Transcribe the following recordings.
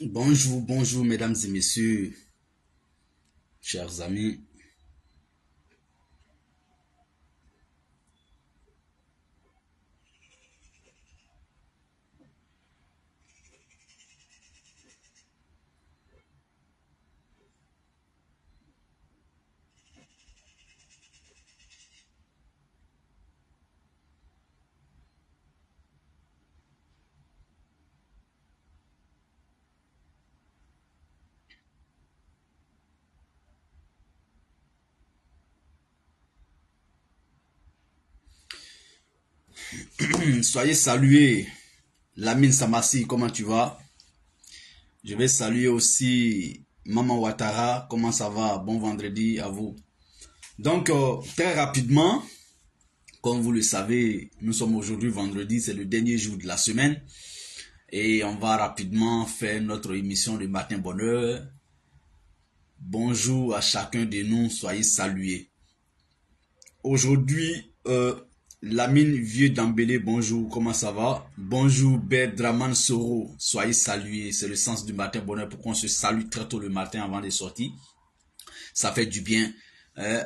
Bonjour, bonjour mesdames et messieurs, chers amis. Soyez salués. Lamine Samassi, comment tu vas? Je vais saluer aussi Maman Ouattara, comment ça va? Bon vendredi à vous. Donc, très rapidement, comme vous le savez, nous sommes aujourd'hui vendredi, c'est le dernier jour de la semaine. Et on va rapidement faire notre émission de Matin Bonheur. Bonjour à chacun de nous, soyez salués. Aujourd'hui, Lamine Vieux d'Ambélé, bonjour, comment ça va? Bonjour Berdraman Soro, soyez salués, c'est le sens du matin bonheur, pourquoi on se salue très tôt le matin avant de sortir. Ça fait du bien.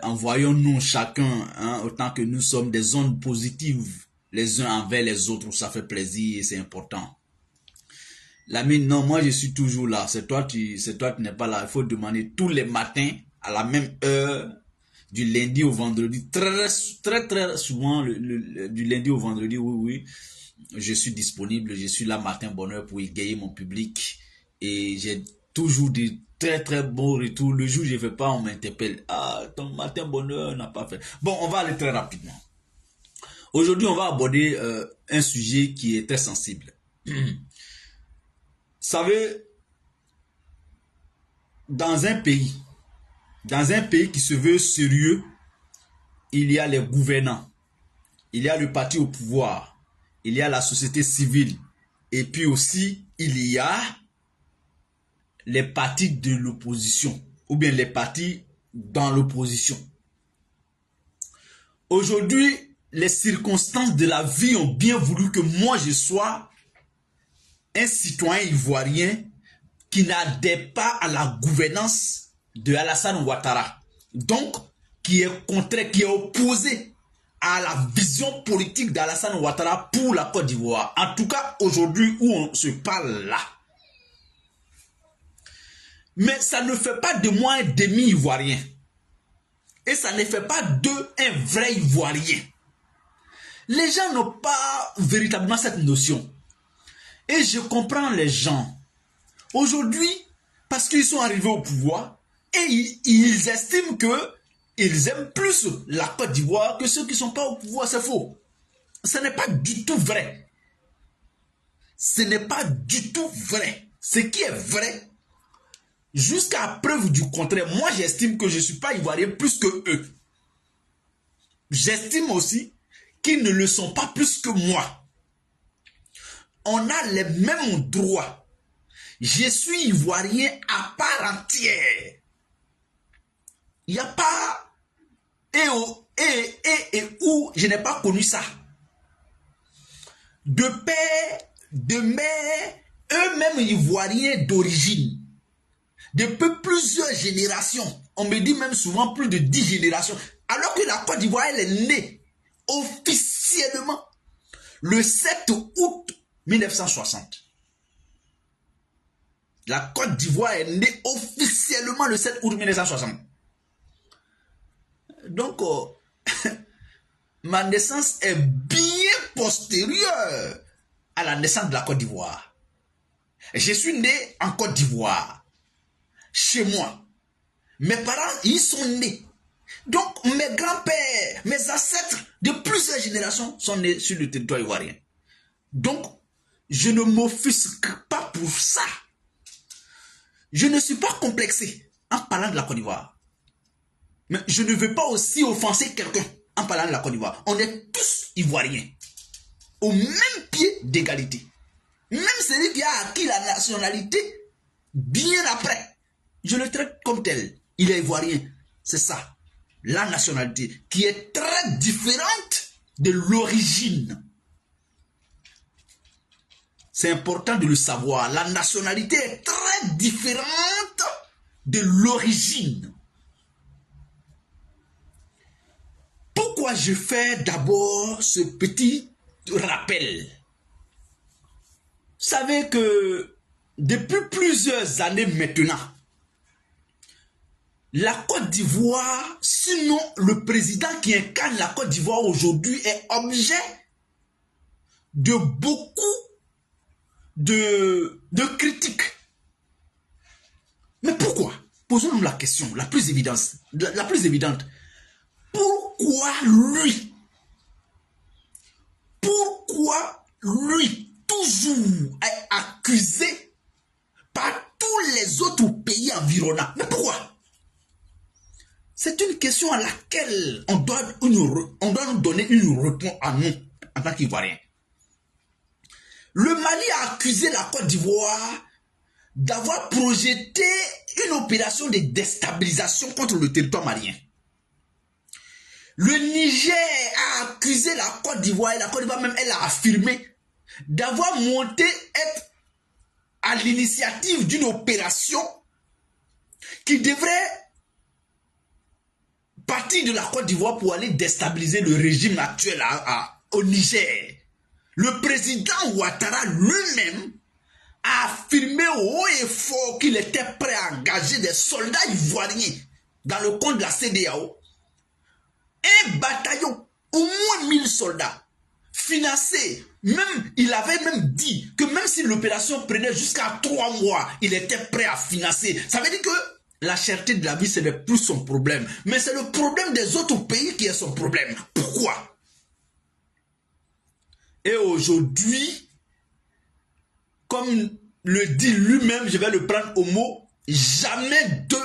Envoyons-nous chacun, autant que nous sommes des ondes positives, les uns envers les autres, ça fait plaisir et c'est important. Lamine, non, moi je suis toujours là, c'est toi qui n'es pas là, il faut demander tous les matins à la même heure, du lundi au vendredi, très souvent, du lundi au vendredi, oui, je suis disponible, je suis là matin bonheur pour égayer mon public et j'ai toujours des très bons retours. Le jour où je ne fais pas, on m'interpelle. Ah, ton matin bonheur n'a pas fait. Bon, on va aller très rapidement. Aujourd'hui, on va aborder un sujet qui est très sensible. Vous savez, dans un pays qui se veut sérieux, il y a les gouvernants, il y a le parti au pouvoir, il y a la société civile, et puis aussi, il y a les partis de l'opposition, ou bien les partis dans l'opposition. Aujourd'hui, les circonstances de la vie ont bien voulu que moi je sois un citoyen ivoirien qui n'adhère pas à la gouvernance de Alassane Ouattara. Donc, qui est contraire, qui est opposé à la vision politique d'Alassane Ouattara pour la Côte d'Ivoire. En tout cas, aujourd'hui où on se parle là. Mais ça ne fait pas de moi un demi-ivoirien. Et ça ne fait pas d'eux un vrai ivoirien. Les gens n'ont pas véritablement cette notion. Et je comprends les gens. Aujourd'hui, parce qu'ils sont arrivés au pouvoir, et ils estiment qu'ils aiment plus la Côte d'Ivoire que ceux qui ne sont pas au pouvoir. C'est faux. Ce n'est pas du tout vrai. Ce n'est pas du tout vrai. Ce qui est vrai, jusqu'à preuve du contraire, moi j'estime que je ne suis pas ivoirien plus que eux. J'estime aussi qu'ils ne le sont pas plus que moi. On a les mêmes droits. Je suis ivoirien à part entière. Il n'y a pas et où je n'ai pas connu ça. De père, de mère, eux-mêmes ivoiriens d'origine. Depuis plusieurs générations, on me dit même souvent plus de 10 générations, alors que la Côte d'Ivoire, elle est née officiellement le 7 août 1960. La Côte d'Ivoire est née officiellement le 7 août 1960. Donc, ma naissance est bien postérieure à la naissance de la Côte d'Ivoire. Je suis né en Côte d'Ivoire, chez moi. Mes parents, ils sont nés. Donc, mes grands-pères, mes ancêtres de plusieurs générations sont nés sur le territoire ivoirien. Donc, je ne m'offusque pas pour ça. Je ne suis pas complexé en parlant de la Côte d'Ivoire. Mais je ne veux pas aussi offenser quelqu'un en parlant de la Côte d'Ivoire. On est tous ivoiriens, au même pied d'égalité. Même celui qui a acquis la nationalité bien après, je le traite comme tel. Il est ivoirien. C'est ça, la nationalité, qui est très différente de l'origine. C'est important de le savoir. La nationalité est très différente de l'origine. Pourquoi je fais d'abord ce petit rappel? Vous savez que depuis plusieurs années maintenant, la Côte d'Ivoire, sinon le président qui incarne la Côte d'Ivoire aujourd'hui est objet de beaucoup de critiques. Mais pourquoi? Posons-nous la question la plus évidente. Pourquoi lui? Pourquoi lui toujours est accusé par tous les autres pays environnants? Mais pourquoi? C'est une question à laquelle on doit nous donner une réponse à nous, en tant qu'Ivoiriens. Le Mali a accusé la Côte d'Ivoire d'avoir projeté une opération de déstabilisation contre le territoire malien. Le Niger a accusé la Côte d'Ivoire, et la Côte d'Ivoire même, elle a affirmé d'avoir monté, être à l'initiative d'une opération qui devrait partir de la Côte d'Ivoire pour aller déstabiliser le régime actuel au Niger. Le président Ouattara lui-même a affirmé haut et fort qu'il était prêt à engager des soldats ivoiriens dans le compte de la CEDEAO. Un bataillon, au moins 1000 soldats, financés. Même, il avait même dit que même si l'opération prenait jusqu'à 3 mois, il était prêt à financer. Ça veut dire que la cherté de la vie, ce n'est plus son problème. Mais c'est le problème des autres pays qui est son problème. Pourquoi? Et aujourd'hui, comme le dit lui-même, je vais le prendre au mot, jamais 2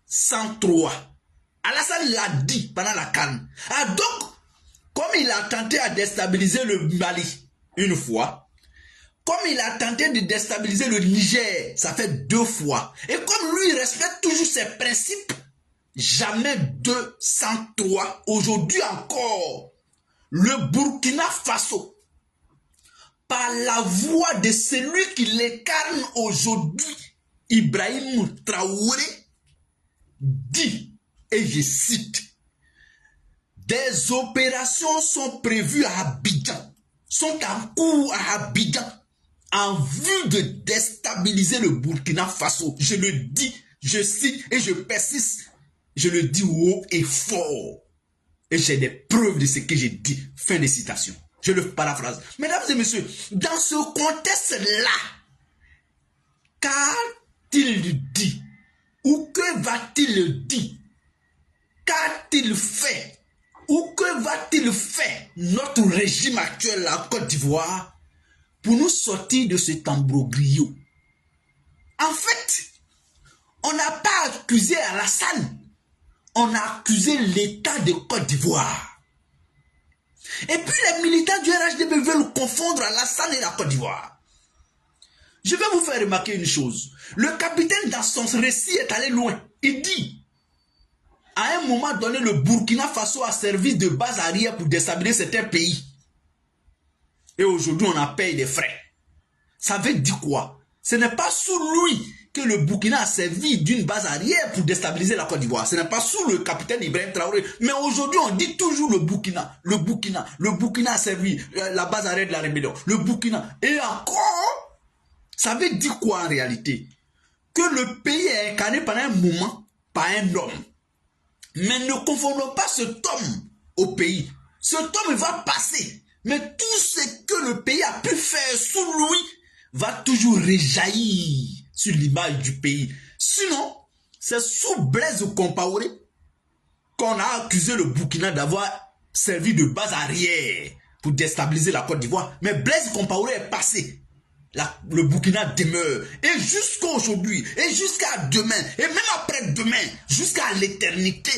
sans 3. Alassane l'a dit pendant la CAN. Ah donc, comme il a tenté à déstabiliser le Mali une fois, comme il a tenté de déstabiliser le Niger, ça fait 2 fois. Et comme lui respecte toujours ses principes, jamais 2 sans 3. Aujourd'hui encore, le Burkina Faso, par la voix de celui qui l'incarne aujourd'hui, Ibrahim Traoré, dit, et je cite, des opérations sont prévues à Abidjan, sont en cours à Abidjan, en vue de déstabiliser le Burkina Faso. Je le dis, je cite et je persiste, je le dis haut et fort. Et j'ai des preuves de ce que j'ai dit. Fin de citation. Je le paraphrase. Mesdames et messieurs, dans ce contexte-là, qu'a-t-il dit? Ou que va-t-il dire? Qu'a-t-il fait? Ou que va-t-il faire notre régime actuel, la Côte d'Ivoire, pour nous sortir de cet imbroglio? En fait, on n'a pas accusé Alassane, on a accusé l'État de Côte d'Ivoire. Et puis les militants du RHDP veulent confondre Alassane et la Côte d'Ivoire. Je vais vous faire remarquer une chose. Le capitaine dans son récit est allé loin. Il dit, à un moment donné, le Burkina Faso a servi de base arrière pour déstabiliser certains pays. Et aujourd'hui, on en paye des frais. Ça veut dire quoi? Ce n'est pas sous lui que le Burkina a servi d'une base arrière pour déstabiliser la Côte d'Ivoire. Ce n'est pas sous le capitaine Ibrahim Traoré. Mais aujourd'hui, on dit toujours le Burkina. Le Burkina a servi la base arrière de la rébellion. Le Burkina. Et encore, ça veut dire quoi en réalité? Que le pays est incarné pendant un moment par un homme. Mais ne confondons pas cet homme au pays. Cet homme va passer. Mais tout ce que le pays a pu faire sous lui va toujours rejaillir sur l'image du pays. Sinon, c'est sous Blaise Compaoré qu'on a accusé le Burkina d'avoir servi de base arrière pour déstabiliser la Côte d'Ivoire. Mais Blaise Compaoré est passé. Le Burkina demeure. Et jusqu'à aujourd'hui, et jusqu'à demain, et même après-demain, jusqu'à l'éternité,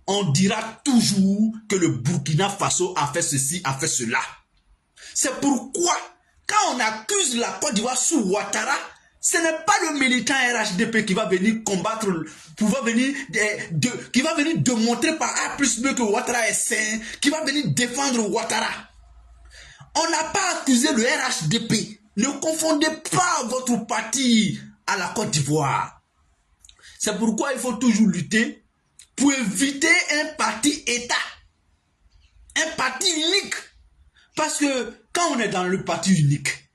on dira toujours que le Burkina Faso a fait ceci, a fait cela. C'est pourquoi, quand on accuse la Côte d'Ivoire sous Ouattara, ce n'est pas le militant RHDP qui va venir combattre, qui va venir démontrer par A plus B que Ouattara est sain, qui va venir défendre Ouattara. On n'a pas accusé le RHDP Ne confondez pas votre parti à la Côte d'Ivoire. C'est pourquoi il faut toujours lutter pour éviter un parti État. Un parti unique. Parce que quand on est dans le parti unique,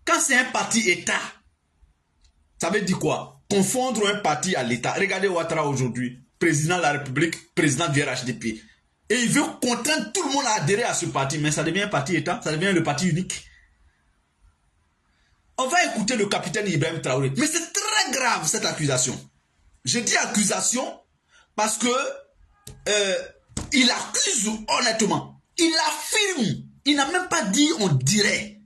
quand c'est un parti État, ça veut dire quoi? Confondre un parti à l'État. Regardez Ouattara aujourd'hui, président de la République, président du RHDP. Et il veut contraindre tout le monde à adhérer à ce parti, mais ça devient un parti État, ça devient le parti unique. On va écouter le capitaine Ibrahim Traoré. Mais c'est très grave cette accusation. Je dis accusation parce que il accuse honnêtement. Il affirme. Il n'a même pas dit on dirait.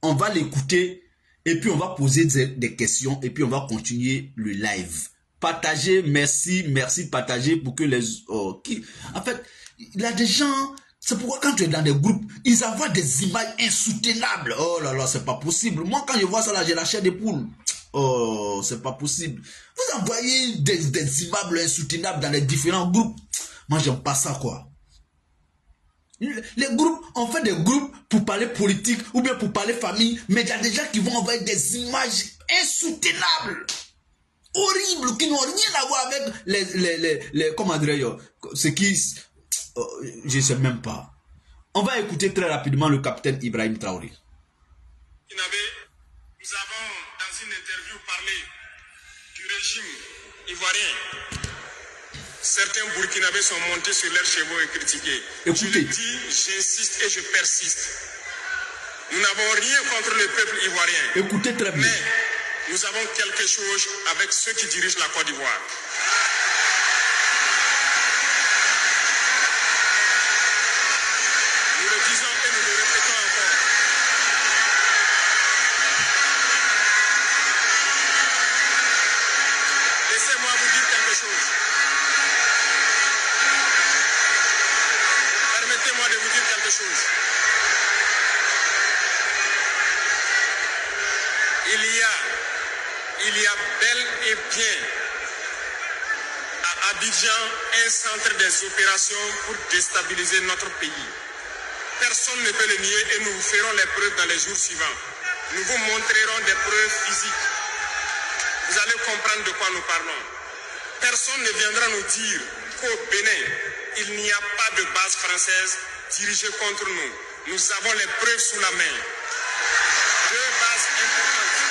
On va l'écouter et puis on va poser des questions et puis on va continuer le live. Partagez, merci, merci, partagez pour que les... en fait, il y a des gens... C'est pourquoi quand tu es dans des groupes, ils envoient des images insoutenables. Oh là là, c'est pas possible. Moi, quand je vois ça là, j'ai la chair des poules. Oh, c'est pas possible. Vous envoyez des images insoutenables dans les différents groupes. Moi, j'aime pas ça, quoi. Les groupes, on fait des groupes pour parler politique ou bien pour parler famille, mais il y a des gens qui vont envoyer des images insoutenables, horribles, qui n'ont rien à voir avec les comment dire, ce qui... je ne sais même pas. On va écouter très rapidement le capitaine Ibrahim Traoré. Nous avons, dans une interview, parlé du régime ivoirien. Certains Burkinabés sont montés sur leurs chevaux et critiqués. Écoutez. Je le dis, j'insiste et je persiste. Nous n'avons rien contre le peuple ivoirien. Écoutez très bien. Mais nous avons quelque chose avec ceux qui dirigent la Côte d'Ivoire. Nous le disons et nous le répétons encore. Laissez-moi vous dire quelque chose. Permettez-moi de vous dire quelque chose. Il y a bel et bien à Abidjan un centre des opérations pour déstabiliser notre pays. Personne ne peut le nier et nous vous ferons les preuves dans les jours suivants. Nous vous montrerons des preuves physiques. Vous allez comprendre de quoi nous parlons. Personne ne viendra nous dire qu'au Bénin, il n'y a pas de base française dirigée contre nous. Nous avons les preuves sous la main. Deux bases importantes.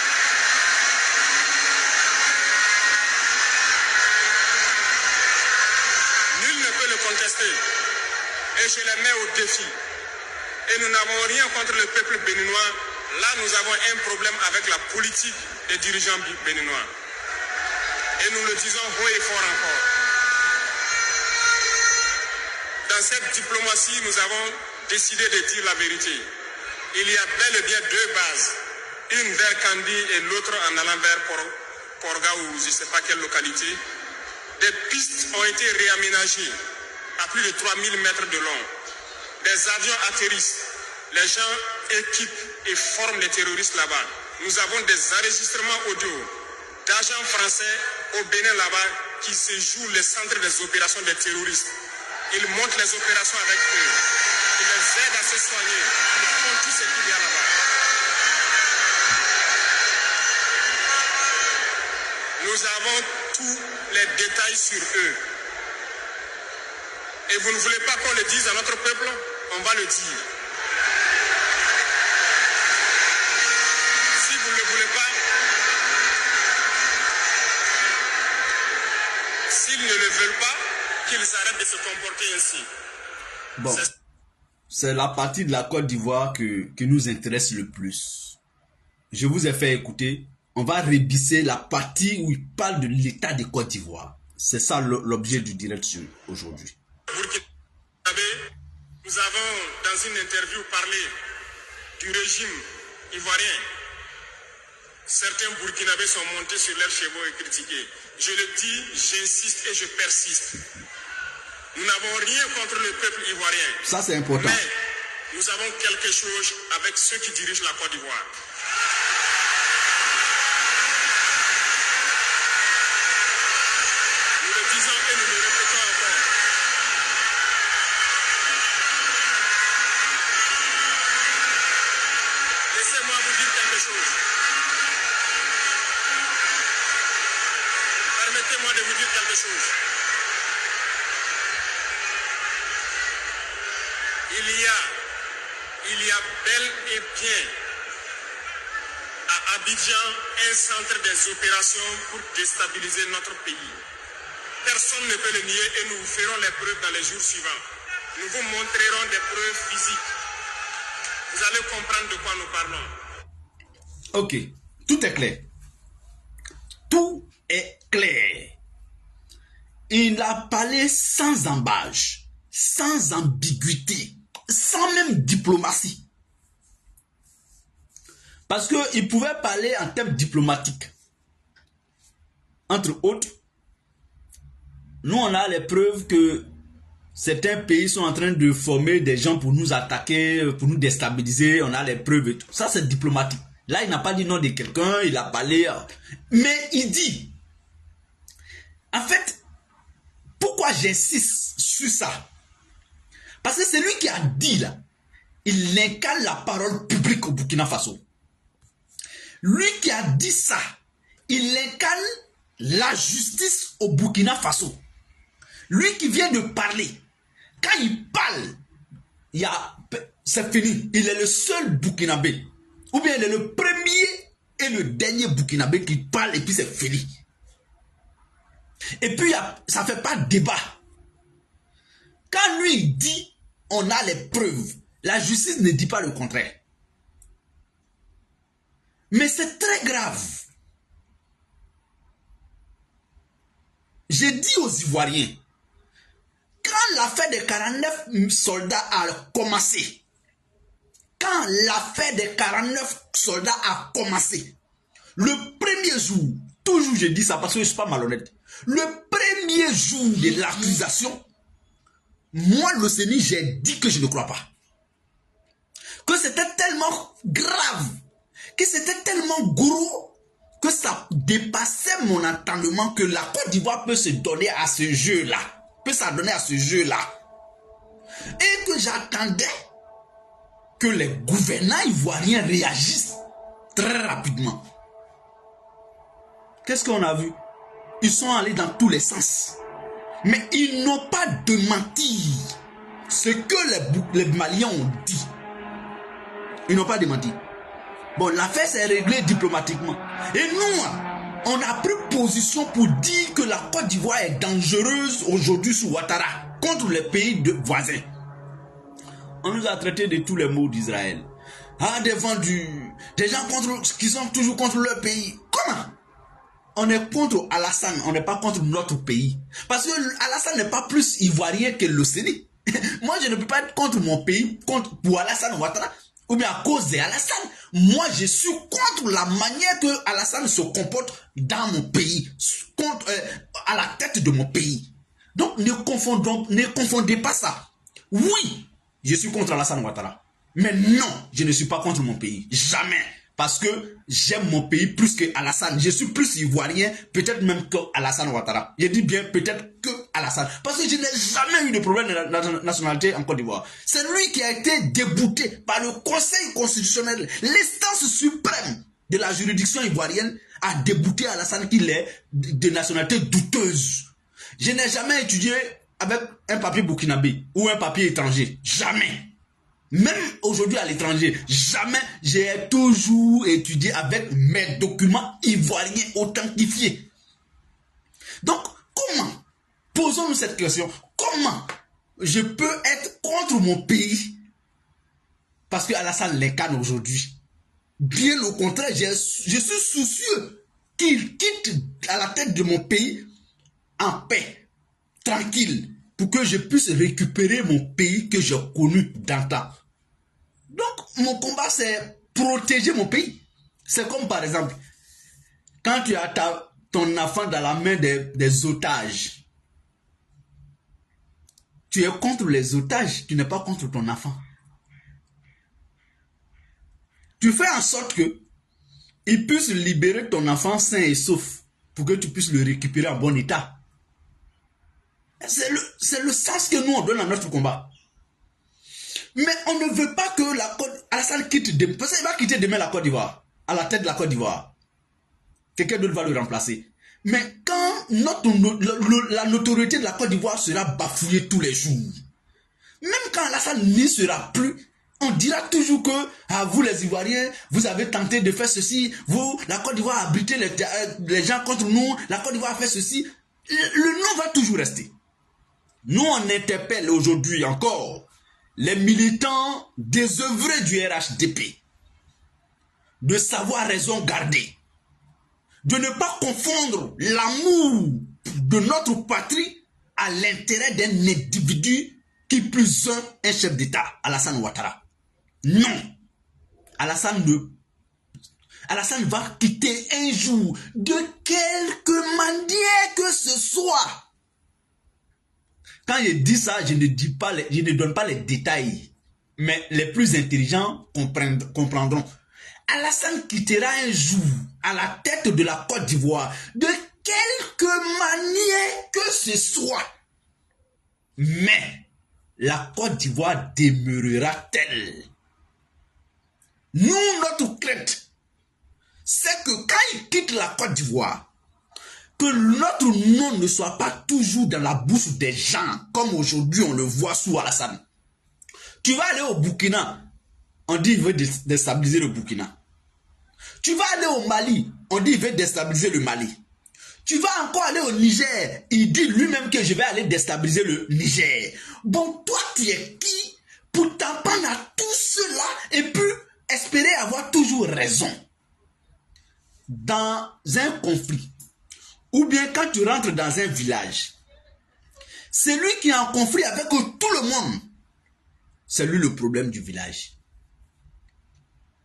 Nul ne peut le contester. Et je les mets au défi. Et nous n'avons rien contre le peuple béninois. Là, nous avons un problème avec la politique des dirigeants béninois. Et nous le disons haut et fort encore. Dans cette diplomatie, nous avons décidé de dire la vérité. Il y a bel et bien deux bases. Une vers Kandi et l'autre en allant vers Porga ou je ne sais pas quelle localité. Des pistes ont été réaménagées à plus de 3000 mètres de long. Des avions atterrissent. Les gens équipent et forment les terroristes là-bas. Nous avons des enregistrements audio d'agents français au Bénin là-bas qui se jouent les centres des opérations des terroristes. Ils montent les opérations avec eux. Ils les aident à se soigner. Ils font tout ce qu'il y a là-bas. Nous avons tous les détails sur eux. Et vous ne voulez pas qu'on le dise à notre peuple? On va le dire. Si vous ne le voulez pas, s'ils ne le veulent pas, qu'ils arrêtent de se comporter ainsi. Bon, c'est la partie de la Côte d'Ivoire qui nous intéresse le plus. Je vous ai fait écouter. On va rebisser la partie où il parle de l'état de Côte d'Ivoire. C'est ça l'objet du direct aujourd'hui. Nous avons, dans une interview, parlé du régime ivoirien. Certains Burkinabés sont montés sur leurs chevaux et critiqués. Je le dis, j'insiste et je persiste. Nous n'avons rien contre le peuple ivoirien. Ça, c'est important. Mais nous avons quelque chose avec ceux qui dirigent la Côte d'Ivoire. Nous le disons et nous le répétons encore. Laissez-moi vous dire permettez-moi de vous dire quelque chose. Il y a bel et bien à Abidjan un centre des opérations pour déstabiliser notre pays. Personne ne peut le nier et nous vous ferons les preuves dans les jours suivants. Nous vous montrerons des preuves physiques. Vous allez comprendre de quoi nous parlons. Ok, tout est clair. Tout est clair. Il a parlé sans embâche, sans ambiguïté, sans même diplomatie. Parce qu'il pouvait parler en termes diplomatiques. Entre autres, nous on a les preuves que certains pays sont en train de former des gens pour nous attaquer, pour nous déstabiliser. On a les preuves et tout. Ça c'est diplomatique. Là il n'a pas dit le nom de quelqu'un, il a parlé. Mais il dit, en fait, pourquoi j'insiste sur ça? Parce que c'est lui qui a dit là, il incarne la parole publique au Burkina Faso. Lui qui a dit ça, il incarne la justice au Burkina Faso. Lui qui vient de parler, quand il parle, c'est fini. Il est le seul Burkinabé. Ou bien il est le premier et le dernier Burkinabé qui parle et puis c'est fini. Et puis ça ne fait pas débat. Quand lui dit, on a les preuves. La justice ne dit pas le contraire. Mais c'est très grave. J'ai dit aux Ivoiriens, quand l'affaire des 49 soldats a commencé, le premier jour, toujours je dis ça parce que je ne suis pas malhonnête, le premier jour de l'accusation, moi, le Séni, j'ai dit que je ne crois pas. Que c'était tellement grave, que c'était tellement gros, que ça dépassait mon entendement que la Côte d'Ivoire peut se donner à ce jeu-là. Peut s'adonner à ce jeu-là. Et que j'attendais que les gouvernants ivoiriens réagissent très rapidement. Qu'est-ce qu'on a vu? Ils sont allés dans tous les sens. Mais ils n'ont pas démenti ce que les Maliens ont dit. Ils n'ont pas démenti. Bon, l'affaire s'est réglée diplomatiquement. Et nous, on a pris position pour dire que la Côte d'Ivoire est dangereuse aujourd'hui sous Ouattara contre les pays voisins. On nous a traité de tous les maux d'Israël. Ah, des vendus, des gens qui sont toujours contre leur pays. Comment? On est contre Alassane, on n'est pas contre notre pays. Parce que Alassane n'est pas plus ivoirien que l'Océanie. Moi, je ne peux pas être contre mon pays, pour Alassane Ouattara, ou bien à cause d'Alassane. Moi, je suis contre la manière que Alassane se comporte dans mon pays, à la tête de mon pays. Donc, ne confondez pas ça. Oui, je suis contre Alassane Ouattara. Mais non, je ne suis pas contre mon pays. Jamais. Parce que j'aime mon pays plus que Alassane. Je suis plus ivoirien, peut-être même que Alassane Ouattara. Je dis bien peut-être que Alassane. Parce que je n'ai jamais eu de problème de nationalité en Côte d'Ivoire. C'est lui qui a été débouté par le Conseil constitutionnel. L'instance suprême de la juridiction ivoirienne a débouté Alassane qu'il est de nationalité douteuse. Je n'ai jamais étudié avec un papier burkinabé ou un papier étranger. Jamais. Même aujourd'hui à l'étranger, jamais. J'ai toujours étudié avec mes documents ivoiriens authentifiés. Donc, comment? Posons-nous cette question. Comment je peux être contre mon pays parce que Alassane l'incarne aujourd'hui? Bien au contraire, je suis soucieux qu'il quitte à la tête de mon pays en paix, tranquille, pour que je puisse récupérer mon pays que j'ai connu d'antan. Donc, mon combat, c'est protéger mon pays. C'est comme par exemple, quand tu as ton enfant dans la main des otages, tu es contre les otages, tu n'es pas contre ton enfant. Tu fais en sorte que il puisse libérer ton enfant sain et sauf pour que tu puisses le récupérer en bon état. C'est le sens que nous on donne à notre combat. Mais on ne veut pas que Alassane quitte demain. Parce qu'il va quitter demain la Côte d'Ivoire. À la tête de la Côte d'Ivoire. Quelqu'un d'autre va le remplacer. Mais quand la notoriété de la Côte d'Ivoire sera bafouillée tous les jours, même quand Alassane n'y sera plus, on dira toujours que vous les Ivoiriens, vous avez tenté de faire ceci, vous, la Côte d'Ivoire a abrité les gens contre nous, la Côte d'Ivoire a fait ceci. Le nom va toujours rester. Nous, on interpelle aujourd'hui encore les militants désœuvrés du RHDP de savoir raison garder, de ne pas confondre l'amour de notre patrie à l'intérêt d'un individu qui plus un chef d'État, Alassane Ouattara. Non. Alassane va quitter un jour de quelque manière que ce soit. Quand je dis ça, je ne donne pas les détails. Mais les plus intelligents comprendront. Alassane quittera un jour à la tête de la Côte d'Ivoire de quelque manière que ce soit. Mais la Côte d'Ivoire demeurera telle. Nous, notre crainte, c'est que quand il quitte la Côte d'Ivoire, que notre nom ne soit pas toujours dans la bouche des gens, comme aujourd'hui on le voit sous Alassane. Tu vas aller au Burkina, on dit qu'il veut déstabiliser le Burkina. Tu vas aller au Mali, on dit qu'il veut déstabiliser le Mali. Tu vas encore aller au Niger, il dit lui-même que je vais aller déstabiliser le Niger. Bon, toi tu es qui pour t'en prendre à tout cela et puis espérer avoir toujours raison? Dans un conflit, ou bien quand tu rentres dans un village, celui qui est en conflit avec tout le monde, c'est lui le problème du village.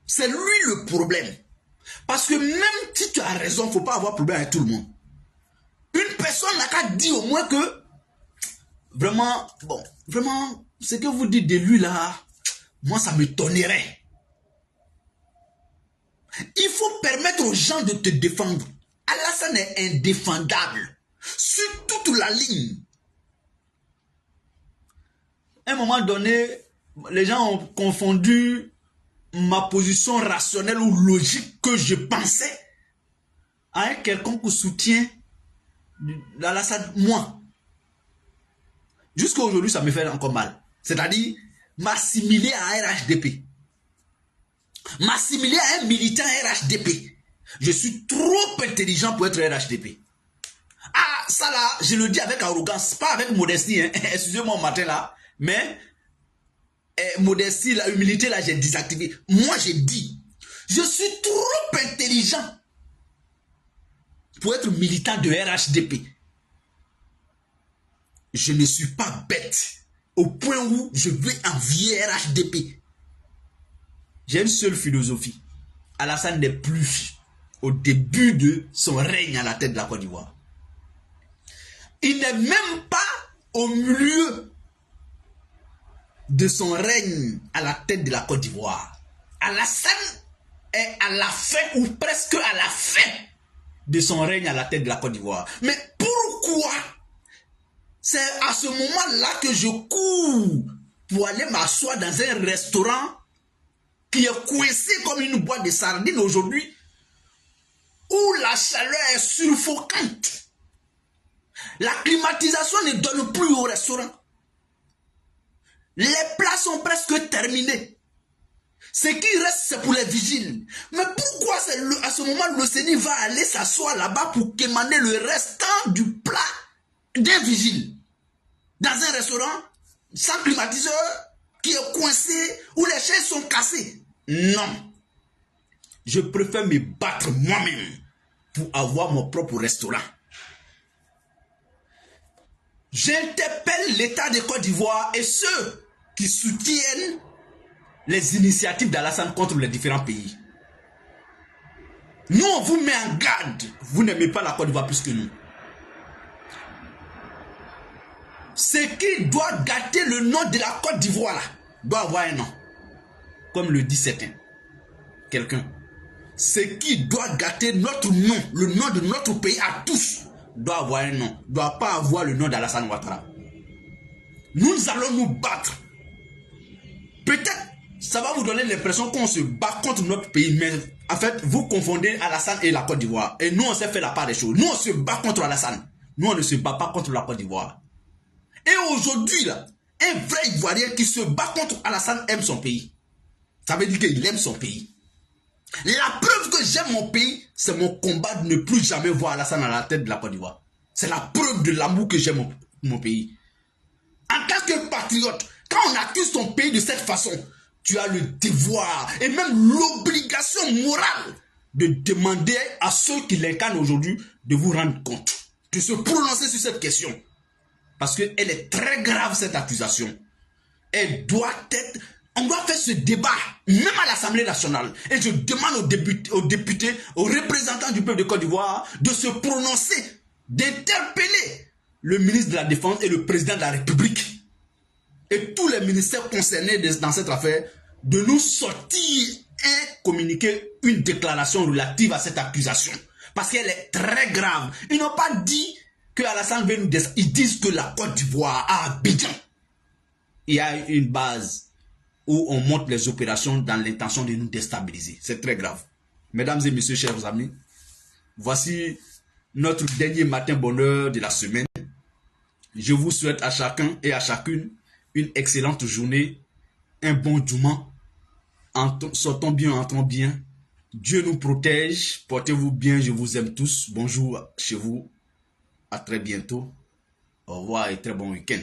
C'est lui le problème. Parce que même si tu as raison, il ne faut pas avoir problème avec tout le monde. Une personne n'a qu'à dire au moins que vraiment, bon, vraiment, ce que vous dites de lui là, moi ça me tonnerait. Il faut permettre aux gens de te défendre. Alassane est indéfendable sur toute la ligne. À un moment donné, les gens ont confondu ma position rationnelle ou logique que je pensais à un quelconque soutien d'Alassane, moi. Jusqu'à aujourd'hui, ça me fait encore mal. C'est-à-dire m'assimiler à un RHDP. M'assimiler à un militant RHDP. Je suis trop intelligent pour être RHDP. Ah, ça là, je le dis avec arrogance, pas avec modestie. Hein. Excusez-moi au matin là, mais modestie, la humilité là, j'ai désactivé. Moi, j'ai dit, je suis trop intelligent pour être militant de RHDP. Je ne suis pas bête au point où je vais envier RHDP. J'ai une seule philosophie. Alassane n'est plus au début de son règne à la tête de la Côte d'Ivoire. Il n'est même pas au milieu de son règne à la tête de la Côte d'Ivoire. Alassane est à la fin ou presque à la fin de son règne à la tête de la Côte d'Ivoire. Mais pourquoi? C'est à ce moment-là que je cours pour aller m'asseoir dans un restaurant qui est coincé comme une boîte de sardines aujourd'hui, où la chaleur est suffocante. La climatisation ne donne plus au restaurant. Les plats sont presque terminés. Ce qui reste, c'est pour les vigiles. Mais pourquoi à ce moment, le Seigneur va aller s'asseoir là-bas pour quémander le restant du plat d'un vigile dans un restaurant sans climatiseur qui est coincé, où les chaises sont cassées? Non. Je préfère me battre moi-même pour avoir mon propre restaurant. J'interpelle l'État de Côte d'Ivoire et ceux qui soutiennent les initiatives d'Alassane contre les différents pays. Nous, on vous met en garde. Vous n'aimez pas la Côte d'Ivoire plus que nous. Ce qui doit gâter le nom de la Côte d'Ivoire là, doit avoir un nom. Comme le dit quelqu'un. Ce qui doit gâter notre nom, le nom de notre pays à tous, doit avoir un nom. Ne doit pas avoir le nom d'Alassane Ouattara. Nous allons nous battre. Peut-être ça va vous donner l'impression qu'on se bat contre notre pays, mais en fait, vous confondez Alassane et la Côte d'Ivoire. Et nous, on s'est fait la part des choses. Nous, on se bat contre Alassane. Nous, on ne se bat pas contre la Côte d'Ivoire. Et aujourd'hui, là, un vrai Ivoirien qui se bat contre Alassane aime son pays. Ça veut dire qu'il aime son pays. La preuve que j'aime mon pays, c'est mon combat de ne plus jamais voir Alassane à la tête de la Côte d'Ivoire. C'est la preuve de l'amour que j'aime mon pays. En tant que patriote, quand on accuse ton pays de cette façon, tu as le devoir et même l'obligation morale de demander à ceux qui l'incarnent aujourd'hui de vous rendre compte, de se prononcer sur cette question. Parce qu'elle est très grave, cette accusation. Elle doit être... On doit faire ce débat, même à l'Assemblée nationale. Et je demande aux députés, aux représentants du peuple de Côte d'Ivoire, de se prononcer, d'interpeller le ministre de la Défense et le président de la République. Et tous les ministères concernés dans cette affaire, de nous sortir un communiqué, une déclaration relative à cette accusation. Parce qu'elle est très grave. Ils n'ont pas dit que Alassane veut nous déstabiliser. Ils disent que la Côte d'Ivoire, à Abidjan, il y a une base où on monte les opérations dans l'intention de nous déstabiliser. C'est très grave. Mesdames et messieurs, chers amis, voici notre dernier matin bonheur de la semaine. Je vous souhaite à chacun et à chacune une excellente journée, un bon dimanche. Sortons bien, entrons bien. Dieu nous protège. Portez-vous bien, je vous aime tous. Bonjour chez vous. À très bientôt. Au revoir et très bon week-end.